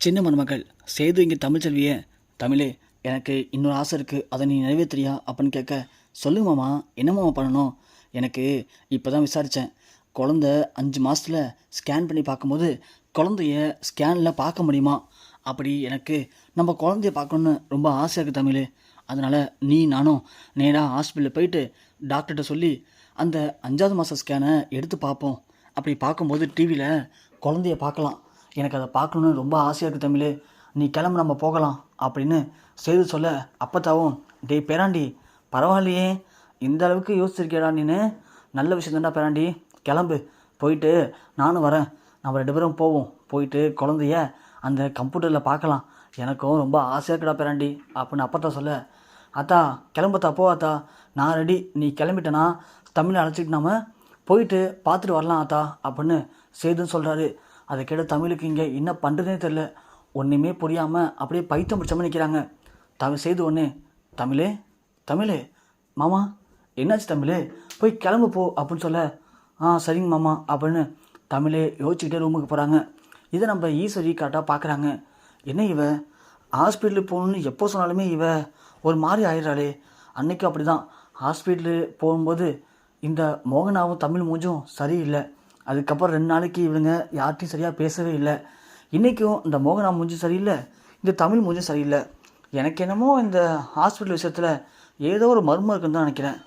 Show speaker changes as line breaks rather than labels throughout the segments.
சின்ன மருமகள் சேது இங்கே தமிழ்ச்செல்வியே, தமிழே எனக்கு இன்னொரு ஆசை இருக்குது, அதை நீ நிறைவேற்றியா அப்படின்னு கேட்க, சொல்லுங்க மாமா, என்ன மாமா பண்ணணும்? எனக்கு இப்போ தான் விசாரித்தேன். குழந்த 5 மாதத்தில் ஸ்கேன் பண்ணி பார்க்கும்போது குழந்தைய ஸ்கேனில் பார்க்க முடியுமா? அப்படி எனக்கு நம்ம குழந்தைய பார்க்கணுன்னு ரொம்ப ஆசையாக இருக்குது தமிழ். அதனால் நீ நானும் நேராக ஹாஸ்பிட்டலில் போயிட்டு டாக்டர்கிட்ட சொல்லி அந்த 5வது மாத ஸ்கேனை எடுத்து பார்ப்போம். அப்படி பார்க்கும்போது டிவியில் குழந்தைய பார்க்கலாம். எனக்கு அதை பார்க்கணுன்னு ரொம்ப ஆசையாக இருக்குது தமிழ். நீ கிளம்பு, நம்ம போகலாம் அப்படின்னு செய்து சொல்ல, அப்பத்தாவும் டேய் பேராண்டி, பரவாயில்லையே, இந்த அளவுக்கு யோசிச்சிருக்கேடா நீனு, நல்ல விஷயம் தான்டா பேராண்டி, கிளம்பு, போயிட்டு நானும் வரேன், நம்ம 2 பேரும் போவோம், போயிட்டு குழந்தைய அந்த கம்ப்யூட்டரில் பார்க்கலாம், எனக்கும் ரொம்ப ஆசையாக இருக்குடா பேராண்டி அப்படின்னு அப்பத்தா சொல்ல, அத்தா கிளம்புத்தா, போ அத்தா, நான் ரெடி, நீ கிளம்பிட்டேனா தமிழை அழைச்சிட்டு நாம போயிட்டு பார்த்துட்டு வரலாம் ஆத்தா அப்படின்னு சேதுன்னு சொல்கிறாரு. அதை கேட்ட தமிழுக்கு இங்கே என்ன பண்ணுறதுனே தெரில, ஒன்றுமே புரியாமல் அப்படியே பைத்தியம் பிடிச்ச நிற்கிறாங்க. சேது ஒன்று, தமிழே தமிழே, மாமா என்னாச்சு தமிழே, போய் கிளம்பு போ அப்படின்னு சொல்ல, சரிங்க மாமா அப்படின்னு தமிழே யோசிச்சுக்கிட்டே ரூமுக்கு போகிறாங்க. இதை நம்ம ஈஸ்வரி கரெக்டாக பார்க்குறாங்க. என்ன இவ ஹாஸ்பிட்டலுக்கு போகணுன்னு எப்போ சொன்னாலுமே இவ ஒரு மாதிரி ஆயிடுறாளே. அன்றைக்கும் அப்படி தான், ஹாஸ்பிட்டலு போகும்போது இந்த மோகனாவும் தமிழ் மூஞ்சும் சரியில்லை. அதுக்கப்புறம் 2 நாளைக்கு இவங்க யார்ட்டையும் சரியாக பேசவே இல்லை. இன்றைக்கும் இந்த மோகனா மூஞ்சும் சரியில்லை, இந்த தமிழ் மூஞ்சும் சரியில்லை. எனக்கு என்னமோ இந்த ஹாஸ்பிட்டல் விஷயத்தில் ஏதோ ஒரு மர்மம் இருக்குன்னு தான் நினைக்கிறேன்.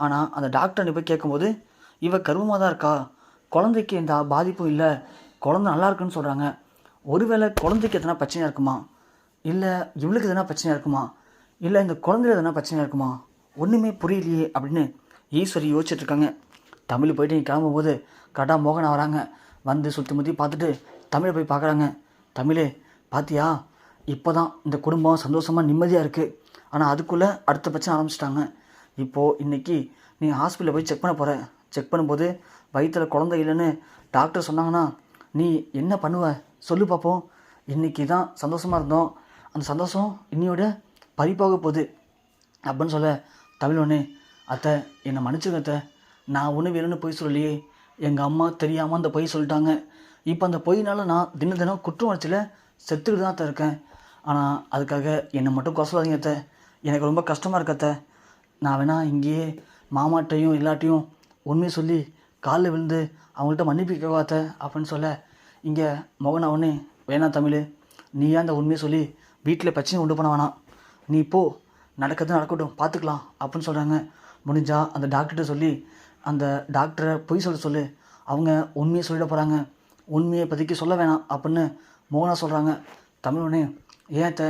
ஆனால் அந்த டாக்டர் போய் கேட்கும்போது இவ கர்வமாக தான் இருக்கா, குழந்தைக்கு எந்த பாதிப்பும் இல்லை, குழந்தை நல்லா இருக்குன்னு சொல்கிறாங்க. ஒருவேளை குழந்தைக்கு எதனா பிரச்சனையாக இருக்குமா, இல்லை இவளுக்கு எதனா பிரச்சனையாக இருக்குமா, இல்லை இந்த குழந்தைய எதனா பிரச்சனையாக இருக்குமா, ஒன்றுமே புரியலையே அப்படின்னு ஈஸ்வரி யோசிச்சுட்ருக்காங்க. தமிழ் போயிட்டு நீ கிளம்பும்போது கரெக்டாக மோகனா வராங்க. வந்து சுற்றி முற்றி பார்த்துட்டு தமிழை போய் பார்க்குறாங்க. தமிழே பார்த்தியா, இப்போ தான் இந்த குடும்பம் சந்தோஷமாக நிம்மதியாக இருக்குது, ஆனால் அதுக்குள்ளே அடுத்த பிரச்சனை ஆரம்பிச்சிட்டாங்க. இப்போது இன்றைக்கி நீ ஹாஸ்பிட்டலில் போய் செக் பண்ண போகிற, செக் பண்ணும்போது வயிற்றில் குழந்தை இல்லைன்னு டாக்டர் சொன்னாங்கன்னா நீ என்ன பண்ணுவ சொல்லு பார்ப்போம். இன்றைக்கி தான் சந்தோஷமாக இருந்தோம், அந்த சந்தோஷம் இன்னையோட பறிப்பாக போகுது அப்படின்னு சொல்ல, தமிழ் ஒன்று, அத்தை என்னை மன்னிச்சுங்க அத்தை, நான் ஒன்று வேணும்னு பொய் சொல்லலையே, எங்கள் அம்மா தெரியாமல் அந்த பொய் சொல்லிட்டாங்க. இப்போ அந்த பொய்னால நான் தினம் குற்ற உணர்ச்சியில் செத்துக்கிட்டு தான் இருக்கேன். ஆனால் அதுக்காக என்னை மட்டும் குறை சொல்லாதீங்க அத்தை, எனக்கு ரொம்ப கஷ்டமாக இருக்கு அத்தை. நான் வேணால் இங்கேயே மாமாட்டையும் எல்லாட்டையும் உண்மையை சொல்லி காலில் விழுந்து அவங்கள்ட்ட மன்னிப்பு கேட்கவா அத்தை அப்படின்னு சொல்ல, இங்கே மோகனா ஒன்று, வேணாம் தமிழ், நீ ஏன் அந்த உண்மையை சொல்லி வீட்டில் பிரச்சனை உண்டு பண்ண வேணாம், நீ இப்போ நடக்கிறது நடக்கட்டும் பார்த்துக்கலாம் அப்படின்னு சொல்கிறாங்க. முடிஞ்சால் அந்த டாக்டர்கிட்ட சொல்லி அந்த டாக்டரை பொய் சொல்லு, அவங்க உண்மையை சொல்லிட போகிறாங்க, உண்மையை இப்போதைக்கு சொல்ல வேணாம் அப்படின்னு மோகனா சொல்கிறாங்க. தமிழ் ஒன்று, ஏத்த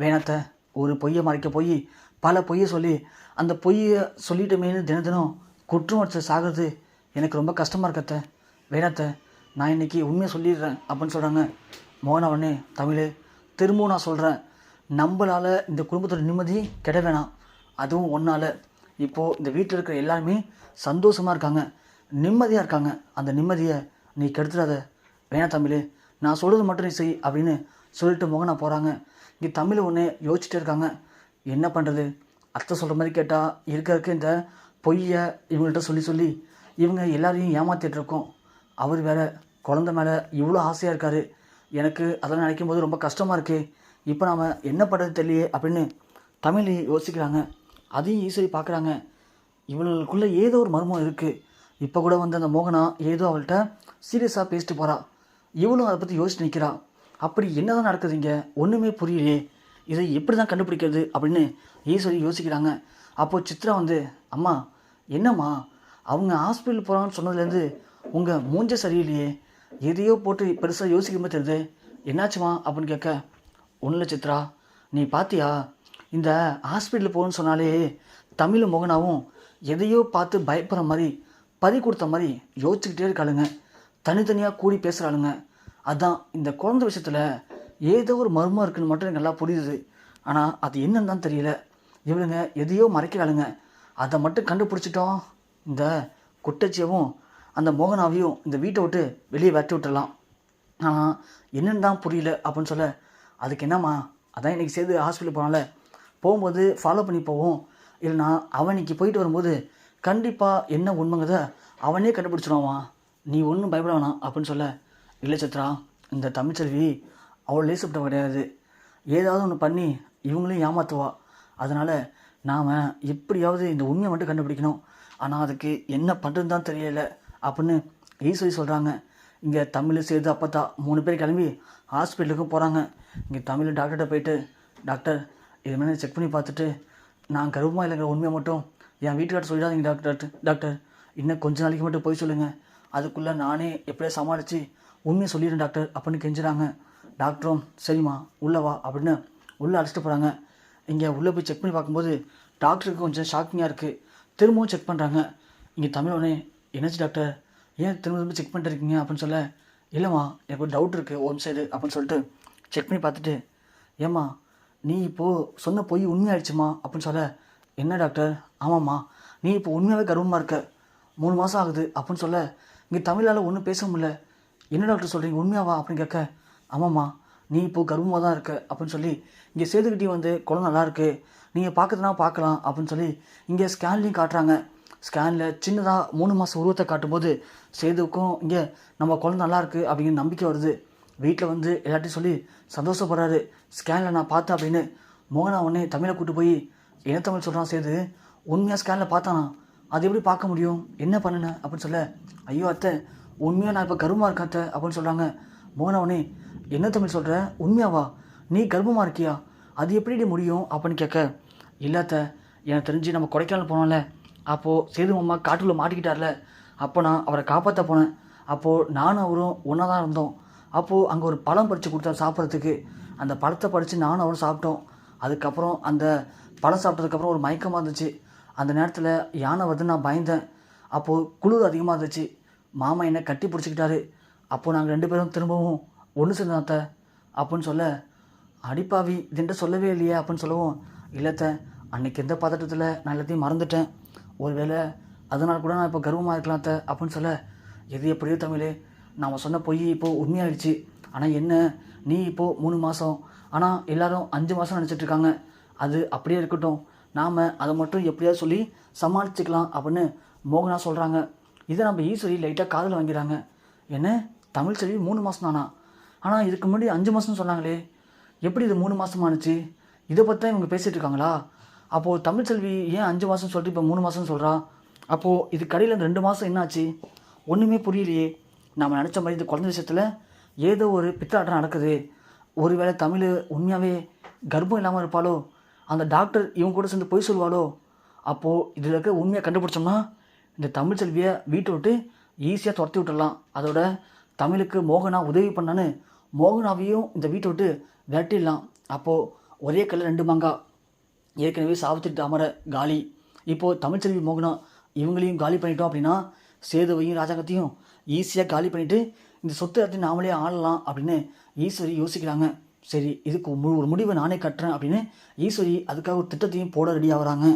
வேணாத்த, ஒரு பொய்யை மறைக்க போய் பல பொய்யை சொல்லி அந்த பொய்யை சொல்லிட்டமேனு தினம் குற்றம் வச்சு சாகிறது எனக்கு ரொம்ப கஷ்டமாக இருக்கத்த, வேணாத்த, நான் இன்றைக்கி உண்மையை சொல்லிடுறேன் அப்படின்னு சொல்கிறாங்க. மோகனா உடனே, தமிழ் திரும்பவும் நான் சொல்கிறேன், நம்மளால் இந்த குடும்பத்தோட நிம்மதி கெட வேணாம், அதுவும் ஒன்றால் இப்போது இந்த வீட்டில் இருக்கிற எல்லாருமே சந்தோஷமாக இருக்காங்க, நிம்மதியாக இருக்காங்க, அந்த நிம்மதியை நீ கெடுத்துடாத, வேணா தமிழ், நான் சொல்கிறது மட்டும் நீ செய் அப்படின்னு சொல்லிட்டு மோகனா போகிறாங்க. இங்கே தமிழ் ஒன்று யோசிச்சுட்டே இருக்காங்க, என்ன பண்ணுறது, அத்தை சொல்கிற மாதிரி கேட்டால் இருக்க இந்த பொய்யை இவங்கள்ட்ட சொல்லி இவங்க எல்லாரையும் ஏமாற்றிட்டு இருக்கோம். அவர் வேறு குழந்த மேலே இவ்வளோ ஆசையாக இருக்கார், எனக்கு அதெல்லாம் நினைக்கும் போது ரொம்ப கஷ்டமாக இருக்குது, இப்போ நாம் என்ன பண்ணுறது தெரியலையே அப்படின்னு தமிழ் யோசிக்கிறாங்க. அதையும் ஈஸ்வரி பார்க்குறாங்க. இவங்களுக்குள்ளே ஏதோ ஒரு மர்மம் இருக்குது. இப்போ கூட வந்து அந்த மோகனா ஏதோ அவள்கிட்ட சீரியஸாக பேசிட்டு போகிறா, இவளும் அதை பற்றி யோசிச்சு நிற்கிறா. அப்படி என்ன தான் நடக்குது இங்கே, ஒன்றுமே புரியலையே, இதை எப்படி தான் கண்டுபிடிக்கிறது அப்படின்னு ஈஸ்வரி யோசிக்கிறாங்க. அப்போது சித்ரா வந்து, அம்மா என்னம்மா, அவங்க ஹாஸ்பிட்டல் போகிறான்னு சொன்னதுலேருந்து உங்கள் மூஞ்ச சரியில்லையே, எதையோ போட்டு பெருசாக யோசிக்காம தெரியுது, என்னாச்சுமா அப்படின்னு கேட்க, ஒன்றும் இல்லை சித்ரா, நீ பார்த்தியா, இந்த ஹாஸ்பிட்டல் போகணுன்னு சொன்னாலே தமிழ் மோகனாவும் எதையோ பார்த்து பயப்படுற மாதிரி பறி கொடுத்த மாதிரி யோசிச்சுக்கிட்டே இருக்காளுங்க, தனித்தனியாக கூடி பேசுகிறாளுங்க. அதுதான் இந்த குழந்தை விஷயத்தில் ஏதோ ஒரு மர்மம் இருக்குன்னு மட்டும் எனக்கு நல்லா புரியுது, ஆனால் அது என்னன்னு தான் தெரியல, இவளுங்க எதையோ மறைக்கிறாளுங்க, அதை மட்டும் கண்டுபிடிச்சிட்டோம், இந்த குட்டச்சியவும் அந்த மோகனாவையும் இந்த வீட்டை விட்டு வெளியே விரட்டி விட்டுடலாம். ஆனால் என்னென்னு தான் புரியல அப்படின்னு சொல்ல, அதுக்கு என்னம்மா, அதான் இன்றைக்கி சேர்ந்து ஹாஸ்பிட்டல் போனால, போகும்போது ஃபாலோ பண்ணி போவோம், இல்லைனா அவன் இன்னைக்கு போயிட்டு வரும்போது கண்டிப்பாக என்ன உண்மைங்கிறத அவனே கண்டுபிடிச்சிடுவான், நீ ஒன்றும் பயப்பட வேணாம் அப்படின்னு சொல்ல, இல்லை சித்ரா, இந்த தமிழ்ச்செல்வி அவள் லேசப்பட்டவ கிடையாது. ஏதாவது ஒன்று பண்ணி இவங்களையும் ஏமாற்றுவா. அதனால் நாம் எப்படியாவது இந்த உண்மையை மட்டும் கண்டுபிடிக்கணும். ஆனால் அதுக்கு என்ன பண்ணுறதுன்னு தான் தெரியல அப்படின்னு ஈஸ்வரி சொல்கிறாங்க. இங்கே தமிழ் சேது அப்பத்தா 3 பேர் கிளம்பி ஹாஸ்பிட்டலுக்கும் போகிறாங்க. இங்கே தமிழ் டாக்டர்கிட்ட போயிட்டு, டாக்டர் இது மாதிரி செக் பண்ணி பார்த்துட்டு நான் கர்ப்பமாக இல்லைங்கிற உண்மையை மட்டும் என் வீட்டுக்கார்ட்ட சொல்லிடாதீங்க டாக்டர் இன்னும் கொஞ்ச நாளைக்கு மட்டும் போய் சொல்லுங்கள். அதுக்குள்ளே நானே எப்படியா சமாளித்து உண்மையை சொல்லிடுறேன் டாக்டர் அப்படின்னு கெஞ்சுறாங்க. டாக்டரும் சரிம்மா உள்ளே வா அப்படின்னு உள்ளே அழைச்சிட்டு போகிறாங்க. இங்கே உள்ளே போய் செக் பண்ணி பார்க்கும்போது டாக்டருக்கு கொஞ்சம் ஷாக்கிங்காக இருக்குது. திரும்பவும் செக் பண்ணுறாங்க. இங்கே தமிழோடனே என்னாச்சு டாக்டர், ஏன் திரும்ப செக் பண்ணிட்டுருக்கீங்க அப்படின்னு சொல்ல, இல்லைம்மா எனக்கு ஒரு டவுட் இருக்குது ஒரு சைடு அப்படின்னு சொல்லிட்டு செக் பண்ணி பார்த்துட்டு, ஏம்மா நீ இப்போது சொன்ன பொய் உண்மையாயிடுச்சுமா அப்படின்னு சொல்ல, என்ன டாக்டர், ஆமாம்மா நீ இப்போ உண்மையாகவே கர்ப்பமாக இருக்க, 3 மாதம் ஆகுது அப்படின்னு சொல்ல, இங்கே தமிழால் ஒன்றும் பேச முடியல. என்ன டாக்டர் சொல்கிறீங்க உண்மையாவா அப்படின்னு கேட்க, ஆமாம்மா நீ இப்போது கர்ப்பமாக தான் இருக்க அப்படின்னு சொல்லி, இங்கே சேதுக்கிட்டே வந்து குழந்தை நல்லாயிருக்கு, நீங்கள் பார்க்குறதுனா பார்க்கலாம் அப்படின்னு சொல்லி இங்கே ஸ்கேன்லேயும் காட்டுறாங்க. ஸ்கேனில் சின்னதாக 3 மாதம் உருவத்தை காட்டும்போது சேதுவுக்கும் இங்கே நம்ம குழந்தை நல்லாயிருக்கு அப்படிங்கிற நம்பிக்கை வருது. வீட்டில் வந்து எல்லாத்தையும் சொல்லி சந்தோஷப்படுறாரு. ஸ்கேனில் நான் பார்த்தேன் அப்படின்னு மோகனா உடனே தமிழை கூப்பிட்டு போய், என்ன தமிழ் சொல்கிறான் சேது, உண்மையாக ஸ்கேனில் பார்த்தானா, அது எப்படி பார்க்க முடியும், என்ன பண்ணுனேன் அப்படின்னு சொல்ல, ஐயோ அத்தை உண்மையாக நான் இப்போ கர்ப்பமாக இருக்கேன் அத்தை அப்படின்னு சொல்கிறாங்க. மோகனா உடனே என்ன தமிழ் சொல்கிற, உண்மையாவா நீ கர்ப்பமாக இருக்கியா, அது எப்படி முடியும் அப்படின்னு கேட்க, இல்லாத்த எனக்கு தெரிஞ்சு நம்ம கொடைக்கானல் போனோம்ல, அப்போது சேது மாமா காட்டுக்குள்ளே மாட்டிக்கிட்டார்ல, அப்போ நான் அவரை காப்பாற்ற போனேன். அப்போது நானும் அவரும் ஒன்றா தான் இருந்தோம். அப்போது அங்கே ஒரு பழம் பறித்து கொடுத்தாரு சாப்பிட்றதுக்கு. அந்த பழத்தை பறித்து நானும் அவரும் சாப்பிட்டோம். அதுக்கப்புறம் அந்த பழம் சாப்பிட்டதுக்கப்புறம் ஒரு மயக்கமாக இருந்துச்சு. அந்த நேரத்தில் யானை வந்து நான் பயந்தேன். அப்போது குளிர் அதிகமாக இருந்துச்சு. மாமா என்னை கட்டி பிடிச்சிக்கிட்டாரு. அப்போது நாங்கள் 2 பேரும் திரும்பவும் ஒன்று சேர்ந்தோம் அத்தை அப்படின்னு சொல்ல, அடிப்பாவி இதுன்ட்டு சொல்லவே இல்லையே அப்படின்னு சொல்லவும், இல்லைத்த அன்றைக்கி எந்த பதட்டத்தில் நான் எல்லாத்தையும் மறந்துட்டேன், ஒருவேளை அதனால் கூட நான் இப்போ கர்வமாக இருக்கலாம் அத்தை அப்படின்னு சொல்ல, எது எப்படியோ தமிழே நாம் சொன்ன பொய் இப்போது உண்மையாகிடுச்சு. ஆனால் என்ன நீ இப்போது 3 மாதம், ஆனால் எல்லோரும் 5 மாதம் நினச்சிட்ருக்காங்க. அது அப்படியே இருக்கட்டும், நாம் அதை மட்டும் எப்படியாவது சொல்லி சமாளிச்சுக்கலாம் அப்படின்னு மோகனா சொல்கிறாங்க. இதை நம்ம ஈஸ்வரி லைட்டாக காதில் வாங்கிறாங்க. என்ன தமிழ் செல்வி 3 மாதம் தானா, ஆனால் இதுக்கு முன்னாடி 5 மாதம்னு சொன்னாங்களே, எப்படி இது 3 மாதமானுச்சு, இதை பற்றி தான் இவங்க பேசிகிட்டு இருக்காங்களா? அப்போது தமிழ் செல்வி ஏன் 5 மாதம் சொல்லிட்டு இப்போ 3 மாதம்னு சொல்கிறா? அப்போது இது கடையில் 2 மாதம் என்னாச்சு, ஒன்றுமே புரியலையே. நாம் நினச்ச மாதிரி இந்த குழந்தை விஷயத்தில் ஏதோ ஒரு பித்தலாட்டம் நடக்குது. ஒருவேளை தமிழ் உண்மையாகவே கர்ப்பம் இல்லாமல் இருப்பாளோ, அந்த டாக்டர் இவங்க கூட சேர்ந்து பொய் சொல்வாளோ? அப்போது இதில் இருக்க உண்மையை கண்டுபிடிச்சோம்னா இந்த தமிழ் செல்வியை வீட்டை விட்டு ஈஸியாக துரத்தி விட்டுடலாம். அதோட தமிழுக்கு மோகனா உதவி பண்ணான்னு மோகனாவையும் இந்த வீட்டை விட்டு விரட்டிடலாம். அப்போது ஒரே கல்ல 2 மாங்காய், ஏற்கனவே சாவித்திரி தாமரை காலி, இப்போது தமிழ்ச்செல்வி மோகனா இவங்களையும் காலி பண்ணிட்டோம் அப்படின்னா சேதுவையும் ராஜாங்கத்தையும் ஈஸியாக காலி பண்ணிவிட்டு இந்த சொத்து எல்லாத்தையும் நாமளே ஆளலாம் அப்படின்னு ஈஸ்வரி யோசிக்கிறாங்க. சரி இதுக்கு ஒரு முடிவை நானே கட்டுறேன் அப்படின்னு ஈஸ்வரி அதுக்காக ஒரு திட்டத்தையும் போட ரெடி ஆகுறாங்க.